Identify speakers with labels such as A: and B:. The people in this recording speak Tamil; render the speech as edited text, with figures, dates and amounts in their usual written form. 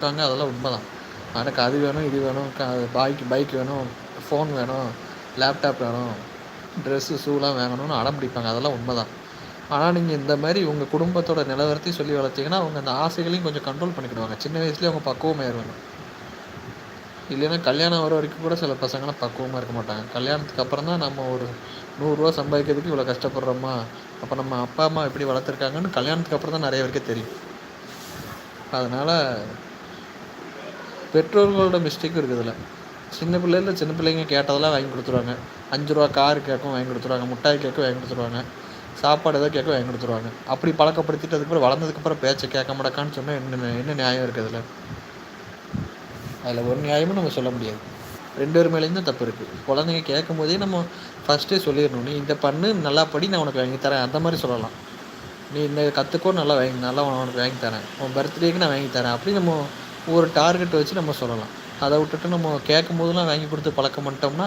A: இருக்காங்க, அதெல்லாம் உண்மதான். எனக்கு அது வேணும், இது வேணும், பைக் வேணும், ஃபோன் வேணும், லேப்டாப் வேணும், ட்ரெஸ்ஸு, ஷூலாம் வாங்கணும்னு அடம் பிடிப்பாங்க. அதெல்லாம் உண்மதான். ஆனா, நீங்க இந்த மாரி உங்க குடும்பத்தோட நிலவரத்தையும் சொல்லி வளர்த்தீங்கன்னா, அவங்க அந்த ஆசைகளையும் கொஞ்சம் கண்ட்ரோல் பண்ணிக்கிடுவாங்க. சின்ன வயசுலயே அவங்க பக்குவமாயிருவாங்க. இல்லைன்னா கல்யாணம் வர வரைக்கும் கூட சில பசங்கலாம் பக்குவமா இருக்க மாட்டாங்க. கல்யாணத்துக்கு அப்புறம் தான் நம்ம ஒரு ரூ. 100 சம்பாதிக்கிறதுக்கு இவ்வளோ கஷ்டப்படுறோமா, அப்ப நம்ம அப்பா, அம்மா எப்படி வளர்த்துருக்காங்கன்னு கல்யாணத்துக்கு அப்புறம் தான் நெறைய பேருக்கே தெரியும். அதனால பெற்றோர்களோட மிஸ்டேக்கும் இருக்குது இதுல. சின்ன பிள்ளைங்க கேட்டதெல்லாம் வாங்கி குடுத்துருவாங்க. ரூ. 5 கார் கேட்கும் வாங்கி குடுத்துருவாங்க. முட்டாய் கேட்கும் வாங்கி குடுத்துருவாங்க. சாப்பாடு ஏதோ கேட்க வாங்கி குடுத்துருவாங்க. அப்படி பழக்கப்படுத்திட்டு அதுக்கப்புறம் வளர்ந்ததுக்கப்புறம் பேச்ச கேட்க மாட்டக்கான்னு சொன்னா என்ன நியாயம் இருக்கு அதுல? அதுல ஒரு நியாயமும் நம்ம சொல்ல முடியாது. 2 பேர் மேலேயும் தான் தப்பு இருக்கு. குழந்தைங்க கேட்கும்போதே நம்ம ஃபர்ஸ்ட்டே சொல்லிரணும். "நீ இத பண்ணு, நல்லா படி, நான் உனக்கு வாங்கி தரேன்." அந்த மாரி சொல்லலாம். "நீ இந்த கத்துக்கோ, நல்லா உனக்கு வாங்கி தரேன். உன் பர்த்டேக்கு நான் வாங்கி தரேன்." அப்படி ஒரு டார்கெட் வச்சு நம்ம சொல்லலாம். அத விட்டுட்டு நம்ம கேட்கும்போதெல்லாம் வாங்கி குடுத்து பழக்கம் பண்ணிட்டோம்னா,